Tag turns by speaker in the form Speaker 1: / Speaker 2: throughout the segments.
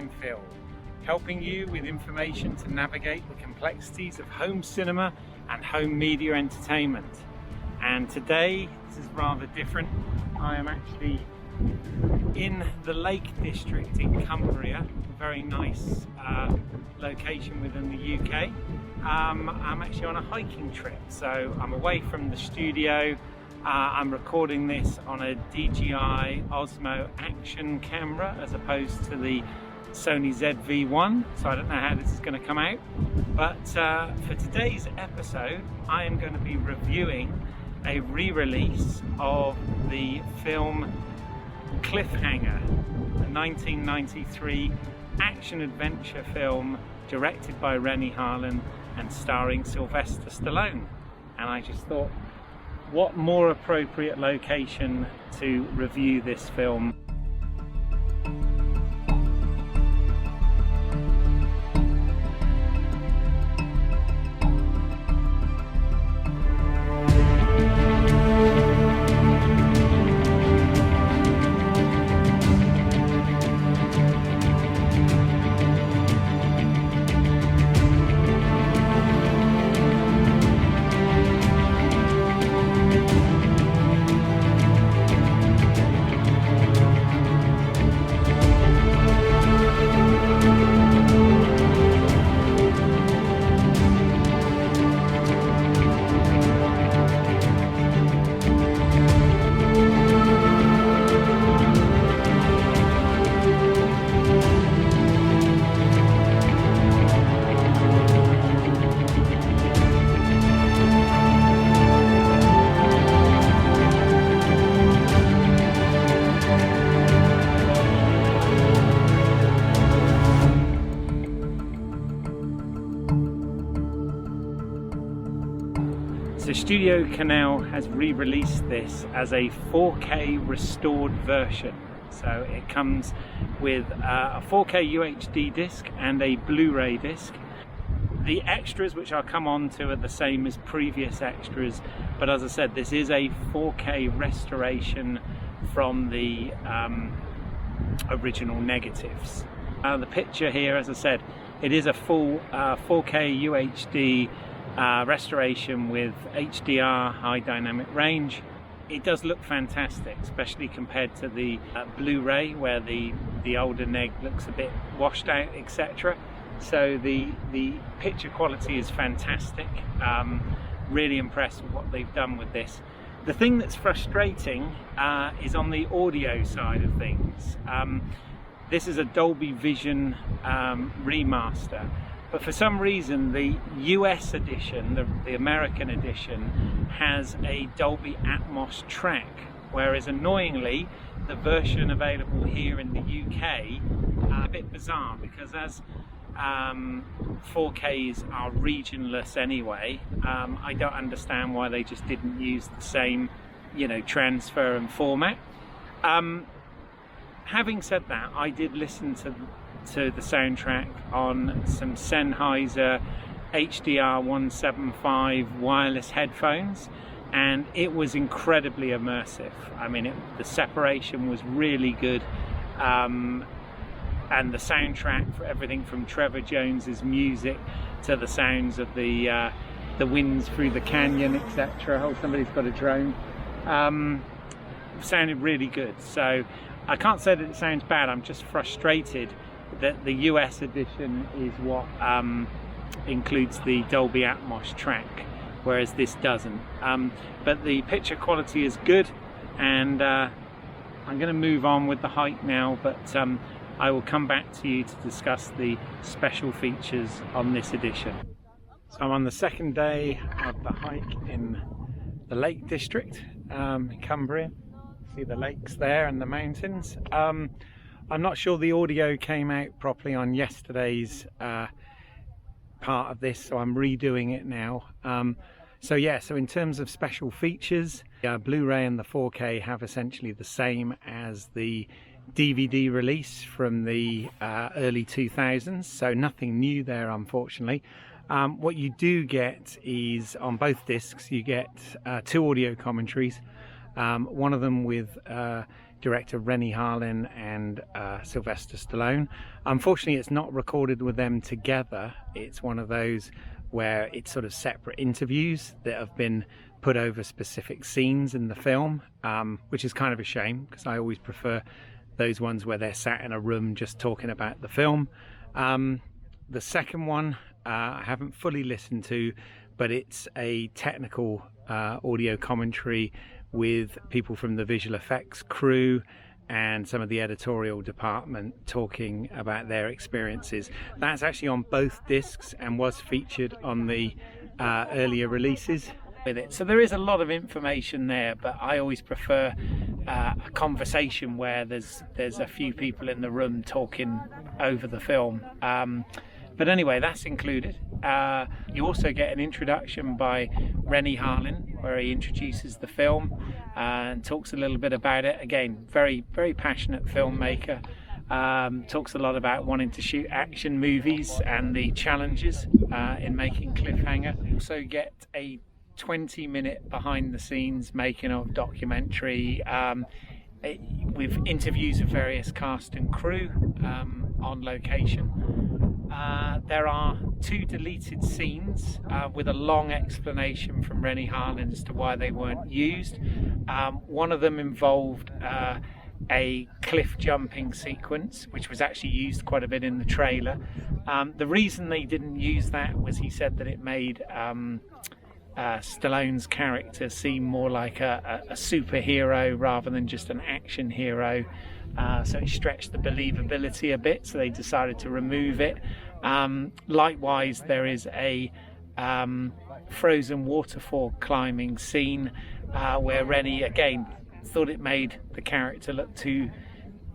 Speaker 1: Minefield, helping you with information to navigate the complexities of home cinema and home media entertainment. And today, this is rather different. I am actually in the Lake District in Cumbria, a very nice location within the UK. I'm actually on a hiking trip, so I'm away from the studio. I'm recording this on a DJI Osmo action camera as opposed to the Sony ZV-1, so I don't know how this is going to come out. But for today's episode, I am going to be reviewing a re-release of the film Cliffhanger, a 1993 action-adventure film directed by Renny Harlin and starring Sylvester Stallone. And I just thought, what more appropriate location to review this film. So Studio Canal has re-released this as a 4K restored version. So it comes with a 4K UHD disc and a Blu-ray disc. The extras, which I'll come on to, are the same as previous extras, but as I said, this is a 4K restoration from the original negatives. The picture here, as I said, it is a full 4K UHD restoration with HDR, high dynamic range. It does look fantastic, especially compared to the Blu-ray, where the older neg looks a bit washed out, etc. So the picture quality is fantastic. Really impressed with what they've done with this. The thing that's frustrating is on the audio side of things. This is a Dolby Vision remaster. But for some reason, the US edition, the American edition, has a Dolby ATMOS track, whereas annoyingly, the version available here in the UK are a bit bizarre, because as 4Ks are regionless anyway, I don't understand why they just didn't use the same, transfer and format. Having said that, I did listen to the soundtrack on some Sennheiser HDR 175 wireless headphones, and it was incredibly immersive. I mean, the separation was really good, and the soundtrack, for everything from Trevor Jones's music to the sounds of the winds through the canyon, etc. Oh, somebody's got a drone. Sounded really good. So I can't say that it sounds bad. I'm just frustrated that the US edition is what includes the Dolby Atmos track, whereas this doesn't. But the picture quality is good, and I'm going to move on with the hike now, but I will come back to you to discuss the special features on this edition. So I'm on the second day of the hike in the Lake District in Cumbria. See the lakes there and the mountains. I'm not sure the audio came out properly on yesterday's part of this, so I'm redoing it now. So in terms of special features, Blu-ray and the 4K have essentially the same as the DVD release from the early 2000s, so nothing new there, unfortunately. What you do get is, on both discs, you get two audio commentaries. One of them with director Renny Harlin and Sylvester Stallone. Unfortunately, it's not recorded with them together. It's one of those where it's sort of separate interviews that have been put over specific scenes in the film, which is kind of a shame because I always prefer those ones where they're sat in a room just talking about the film. The second one I haven't fully listened to, but it's a technical audio commentary with people from the visual effects crew and some of the editorial department talking about their experiences. That's actually on both discs and was featured on the earlier releases with it. So there is a lot of information there, but I always prefer a conversation where there's a few people in the room talking over the film. But anyway, that's included. You also get an introduction by Renny Harlin, where he introduces the film and talks a little bit about it. Again, very, very passionate filmmaker. Talks a lot about wanting to shoot action movies and the challenges in making Cliffhanger. Also get a 20-minute behind-the-scenes making-of documentary with interviews of various cast and crew on location. There are 2 deleted scenes with a long explanation from Renny Harlin as to why they weren't used. One of them involved a cliff jumping sequence, which was actually used quite a bit in the trailer. The reason they didn't use that was he said that it made Stallone's character seem more like a superhero rather than just an action hero. So it stretched the believability a bit, so they decided to remove it. Likewise, there is a frozen waterfall climbing scene where Renny again thought it made the character look too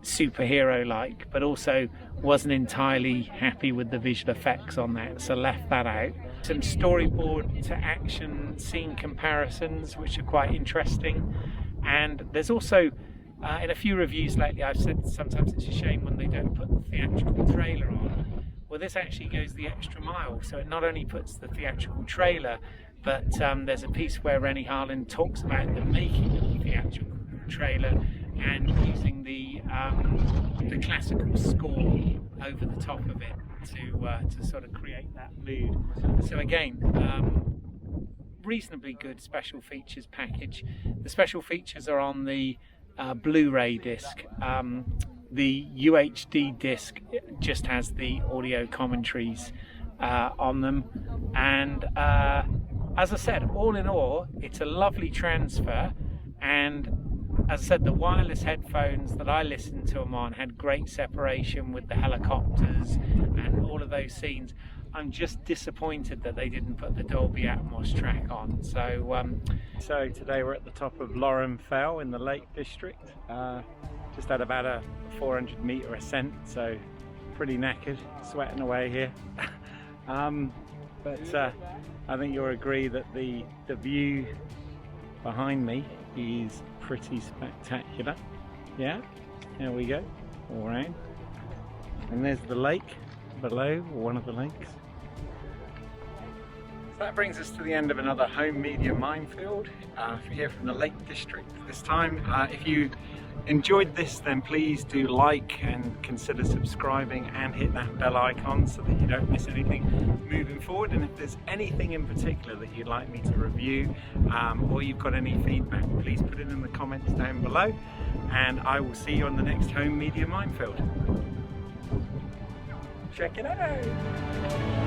Speaker 1: superhero-like, but also wasn't entirely happy with the visual effects on that, so left that out. Some storyboard to action scene comparisons, which are quite interesting. And there's also in a few reviews lately I've said sometimes it's a shame when they don't put the theatrical trailer on. Well, this actually goes the extra mile, so it not only puts the theatrical trailer, but there's a piece where Renny Harlin talks about the making of the theatrical trailer and using the classical score over the top of it to sort of create that mood. So again, reasonably good special features package. The special features are on the Blu-ray disc. The UHD disc just has the audio commentaries on them, and as I said, all in all, it's a lovely transfer. And as I said, the wireless headphones that I listened to them on had great separation with the helicopters and all of those scenes. I'm just disappointed that they didn't put the Dolby ATMOS track on. So today we're at the top of Loram Fell in the Lake District. Just had about a 400-meter ascent, so pretty knackered, sweating away here. But I think you'll agree that the view behind me is pretty spectacular. Yeah, there we go, all around. And there's the lake below, or one of the lakes. So that brings us to the end of another Home Media Minefield here from the Lake District. This time, if you enjoyed this, then please do like and consider subscribing and hit that bell icon so that you don't miss anything moving forward. And if there's anything in particular that you'd like me to review or you've got any feedback, please put it in the comments down below, and I will see you on the next Home Media Minefield. Check it out!